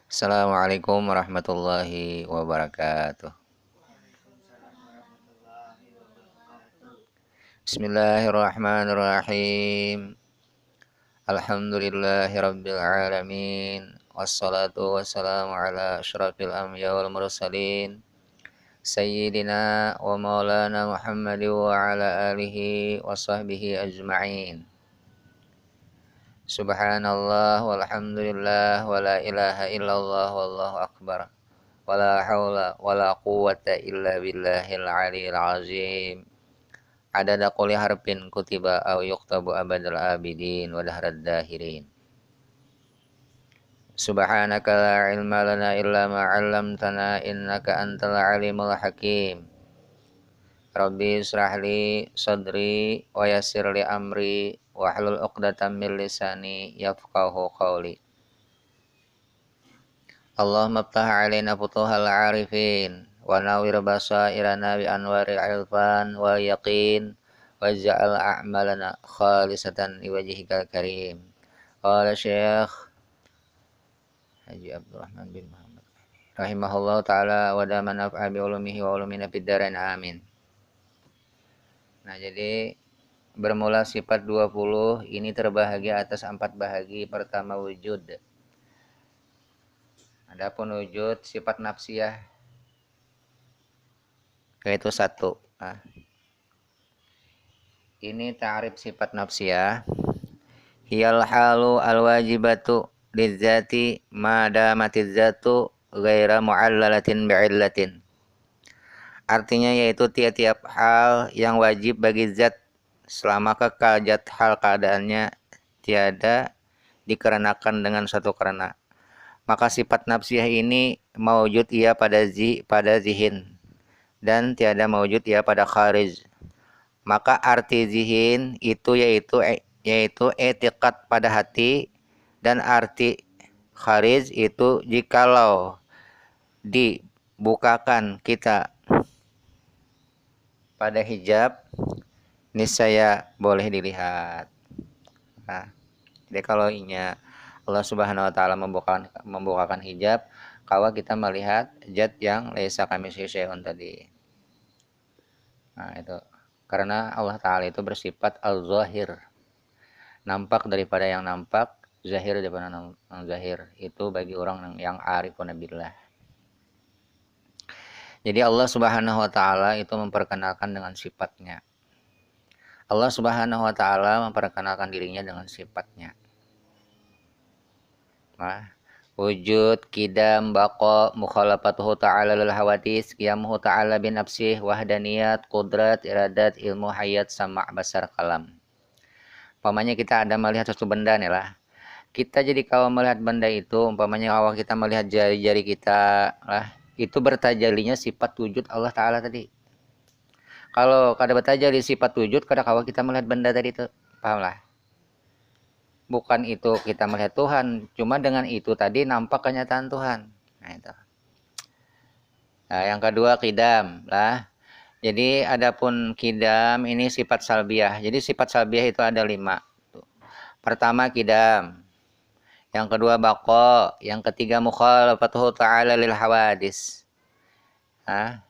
Assalamualaikum warahmatullahi wabarakatuh. Bismillahirrahmanirrahim. Alhamdulillahi rabbil alamin. Wassalatu wassalamu ala asyrafil anbiya wal mursalin. Sayyidina wa maulana Muhammad wa ala alihi wa sahbihi ajma'in. Subhanallah walhamdulillah wa la ilaha illallah wallahu akbar. Wala haula wala quwwata illa billahil aliyil azim. Adada quli harfin kutiba aw yuktabu abadal abidin wa dahrad dahirin. Subhanaka la ilma lana illa ma 'allamtana innaka antal alimul hakim. Rabbi israh li sadri wa yassir li amri wahlul 'uqdatam min lisani yafqahu qawli. Allahumma ftah alaina futuhal arifin wa nawwir basairana bi anwaril ilfan wal yaqin waj'al a'malana khalisatan liwajhikal karim. Qala Syekh Haji Abdurrahman bin Muhammad rahimahullah taala wa dama naf'a bi ulumihi wa ulumina fid dharain amin. Nah, jadi bermula sifat 20 ini terbahagi atas 4 bahagi. Pertama wujud. Adapun wujud sifat nafsiyah yaitu 1. Nah, ini ta'rif sifat nafsiyah. Hiyal halu al-wajibatu lidzati ma damatiz zatu ghaira mu'allalatin bi'illatin. Artinya yaitu tiap-tiap hal yang wajib bagi zat selama kekal zat hal keadaannya tiada dikarenakan dengan satu karena. Maka sifat nafsiyah ini mawujud ia pada zihin dan tiada mawujud ia pada kharij. Maka arti zihin itu yaitu etiqad pada hati, dan arti kharij itu jikalau dibukakan kita pada hijab niscaya boleh dilihat. Nah, jadi kalau Allah Subhanahu wa taala membukakan hijab, kalau kita melihat zat yang laisa kamitslihi syai'un tadi. Nah, itu karena Allah taala itu bersifat al-zahir. Nampak daripada yang nampak, zahir daripada yang zahir. Itu bagi orang yang arifun billah. Jadi Allah Subhanahu wa taala itu memperkenalkan dengan sifatnya. Allah Subhanahu wa taala memperkenalkan dirinya dengan sifatnya. Nah, wujud, qidam, baqa, mukhalafatuhu ta'ala lil hawadis, qiyamuhu ta'ala bin nafsih, wahdaniyat, qudrat, iradat, ilmu, hayat, sama' basar, kalam. Umpamanya kita ada melihat suatu benda nih lah. Kita jadi kalau melihat benda itu, umpamanya kalau kita melihat jari-jari kita lah, itu bertajalinya sifat wujud Allah Ta'ala tadi. Kalau kada bertajali sifat wujud, kada kalau kita melihat benda tadi itu, pahamlah. Bukan itu kita melihat Tuhan, cuma dengan itu tadi nampak kenyataan Tuhan. Nah, itu. Nah, yang kedua qidam lah. Jadi adapun qidam ini sifat salbiyah. Jadi sifat salbiyah itu ada 5. Pertama qidam. Yang kedua baqa, yang ketiga mukhalafatuhu ta'ala lil hawadis. Nah.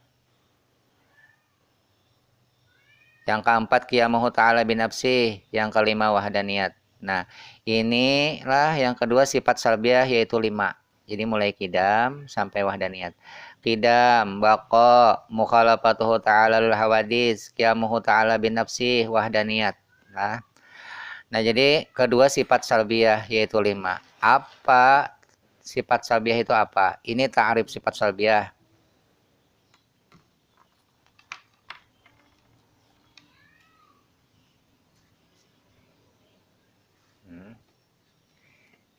Yang keempat qiyamuhu ta'ala bin nafsih, yang kelima wahdaniyat. Nah, inilah yang kedua sifat salbiyah yaitu 5. Jadi mulai qidam sampai wahdaniyat. Qidam, baqa, mukhalafatuhu ta'ala lil hawadis, qiyamuhu ta'ala bin nafsih, wahdaniyat. Nah, jadi kedua sifat salbiyah yaitu 5. Apa sifat salbiyah itu apa? Ini ta'rif sifat salbiyah.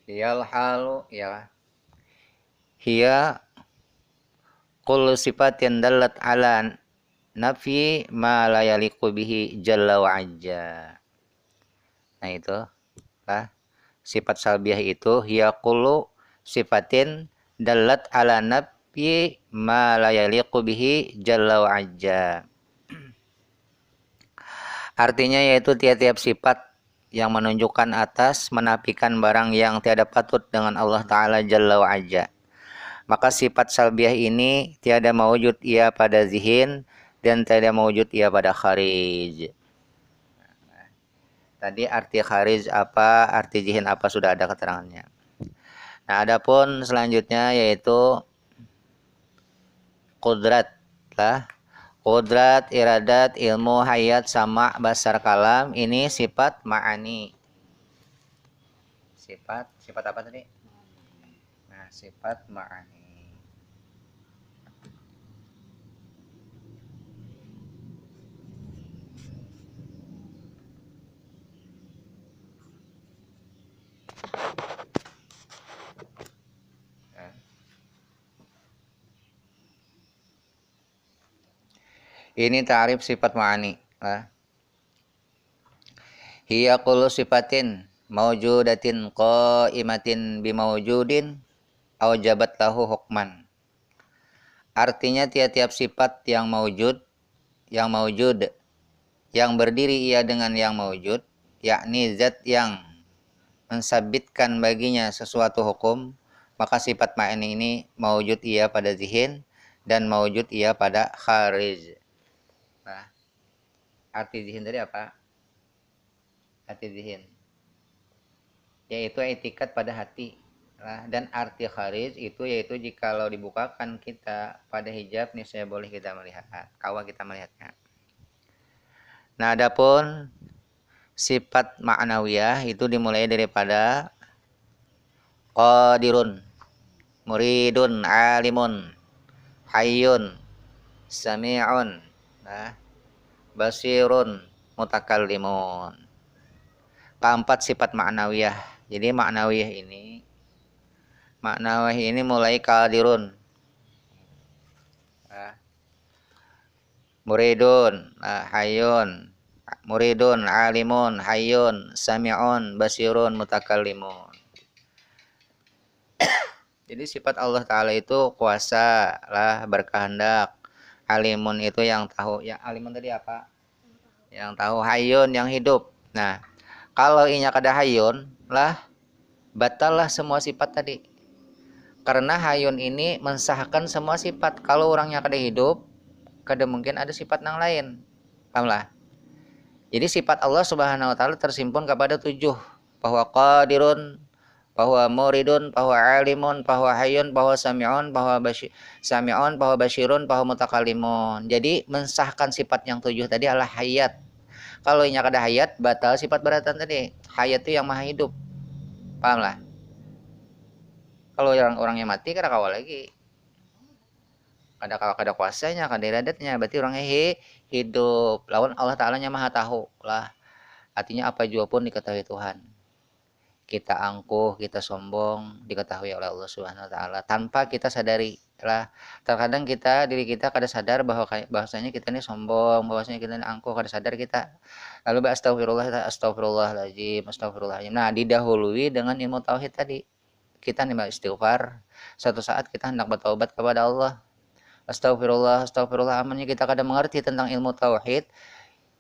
Hiyal halu ya. Hiya kullu sifatin dallat ala nafi ma la yaliqu bihi jalla wa azza. Nah, itu lah. Sifat salbiyah itu hiya kullu sifatin dallat ala nafi ma la yaliqu bihi jalla wa azza. Artinya yaitu tiap-tiap sifat yang menunjukkan atas menafikan barang yang tiada patut dengan Allah Ta'ala Jalla wa Azza. Maka sifat salbiyah ini tiada mewujud ia pada zihin dan tiada mewujud ia pada kharij. Tadi arti kharij apa, arti zihin apa sudah ada keterangannya. Nah, adapun selanjutnya yaitu qudrat lah. Qudrat, iradat, ilmu, hayat, sama, basar, kalam ini sifat ma'ani. Sifat apa tadi? Nah, sifat ma'ani. Ini ta'rif sifat ma'ani. Hiya kullu sifatin mawjudatin qa'imatin bimawjudin aujabat lahu hukman. Artinya tiap-tiap sifat yang mawjud, yang berdiri ia dengan yang mawjud, yakni zat yang mensabitkan baginya sesuatu hukum, maka sifat ma'ani ini mawjud ia pada zihin dan mawjud ia pada kharij. Nah, arti zihin tadi apa? Arti zihin yaitu etikat pada hati. Nah, dan arti kharij itu yaitu jikalau dibukakan kita pada hijab niscaya boleh kita melihat, kawa kita melihatnya. Nah, adapun sifat ma'nawiyah itu dimulai daripada qadirun, muridun, alimun, hayyun, sami'un, basirun, mutakallimun. Keempat sifat ma'nawiyah. Jadi ma'nawiyah ini mulai qadirun, muridun, hayyun, muridun, alimun, hayyun, sami'un, basirun, mutakallimun. Jadi sifat Allah Ta'ala itu kuasa lah, berkehendak. Alimun itu yang tahu. Ya, alimun tadi apa? Yang tahu. Hayyun yang hidup. Nah, kalau inya kada hayyun lah, batallah semua sifat tadi. Karena hayyun ini mensahkan semua sifat. Kalau orangnya kada hidup, kada mungkin ada sifat yang lain. Pahamlah? Jadi sifat Allah Subhanahu wa taala tersimpun kepada 7, bahwa qadirun, bahwa muridun, bahwa alimun, bahwa hayyun, bahwa sami'un, bahwa basirun, bahwa mutakallimun. Jadi mensahkan sifat yang 7 tadi adalah hayat. Kalau inya kada hayat, batal sifat beratan tadi. Hayat itu yang maha hidup. Paham lah? Kalau orangnya mati, kada kawal lagi. Kada kuasanya, kada iradatnya. Berarti orangnya hidup. Lawan Allah Ta'ala nya maha tahu lah. Artinya apa jua pun diketahui Tuhan. Kita angkuh, kita sombong, diketahui oleh Allah Subhanahu wa taala tanpa kita sadari lah. Terkadang diri kita kada sadar bahwasanya kita ini sombong, bahwasanya kita ini angkuh, kada sadar kita. Lalu astagfirullahaladzim. Nah, didahului dengan ilmu tauhid tadi. Kita nih istighfar. Suatu saat kita hendak bertaubat kepada Allah. Astagfirullah. Amalnya kita kada mengerti tentang ilmu tauhid.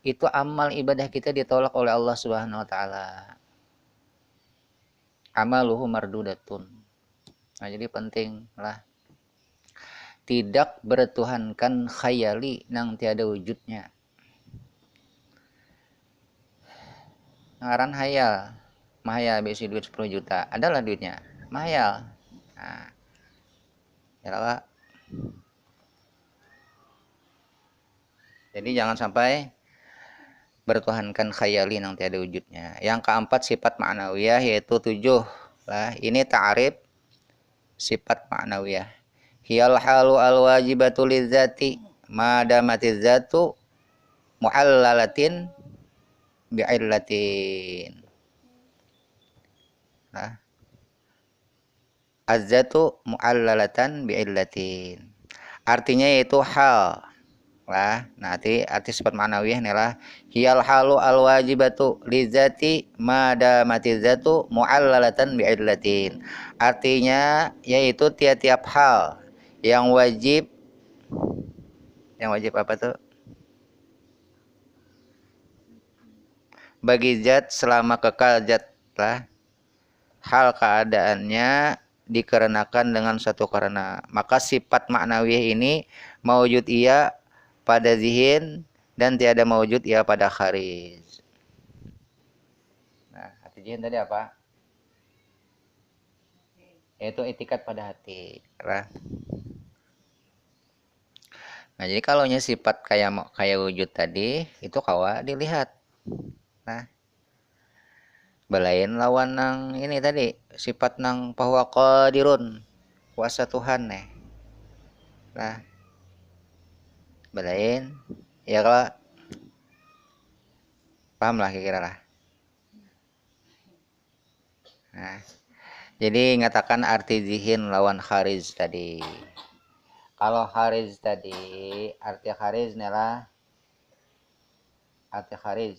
Itu amal ibadah kita ditolak oleh Allah Subhanahu wa taala. Amaluhu mardudatun. Nah, jadi penting lah. Tidak bertuhankan khayali nang tiada wujudnya. Ngaran hayal. Mahayal besi duit 10 juta. Adalah duitnya. Mahayal. Nah. Ya lah. Jadi jangan sampai bertuhankan khayali yang tiada wujudnya. Yang keempat sifat ma'nawiyah yaitu 7 lah. Ini ta'rif sifat ma'nawiyah. Hiyal halu al wajibatu lidzati madamatiz zatu mu'allalatin bi'illatin. Nah, az-zatu mu'allalatan bi'illatin. Artinya yaitu hal lah. Nah, arti sifat ma'nawiyah inilah hiyal halu al wajibatu lidzati madamatiz zatu mu'allalatan bi'illatin. Artinya yaitu tiap-tiap hal yang wajib apa tuh? Bagi zat selama kekal zat lah. Hal keadaannya dikarenakan dengan satu karena. Maka sifat ma'nawiyah ini maujud ia pada zihin dan tiada maujud ia pada kharij. Nah, hati zihin tadi apa? Yaitu itikat pada hati. Nah, jadi kalau sifat kayak wujud tadi itu kawa dilihat. Nah, belain lawan nang ini tadi sifat nang bahwa qadirun kuasa Tuhan nih. Nah, belain ya kalau paham lah kira-kira lah. Nah, jadi ngatakan arti zihin lawan kharij tadi. Kalau kharij tadi arti kharij adalah arti kharij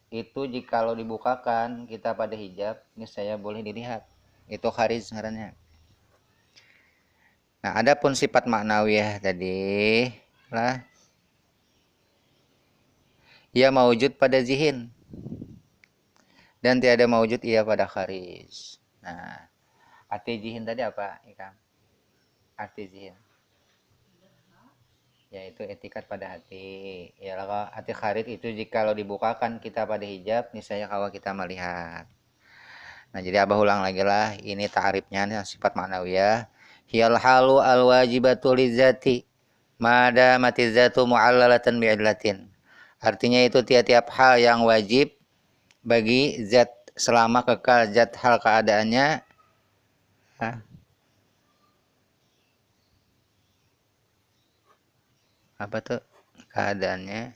itu jikalau dibukakan kita pada hijab ini saya boleh dilihat, itu kharij ngarannya. Nah, adapun sifat maknawiyah tadi lah ia maujud pada zihin dan tiada maujud ia pada kharij. Nah, arti zihin tadi apa, Ikam? Arti zihin yaitu etikat pada hati. Ya, kalau hati kharij itu jikalau dibukakan kita pada hijab niscaya kalau kita melihat. Nah, jadi abah ulang lagi lah, ini ta'rifnya sifat ma'nawiyah. Hiyal halu al wajibatu lizati mada matizatu mu'allalatan bi'illatin. Artinya itu tiap-tiap hal yang wajib bagi zat selama kekal zat hal keadaannya apa tuh keadaannya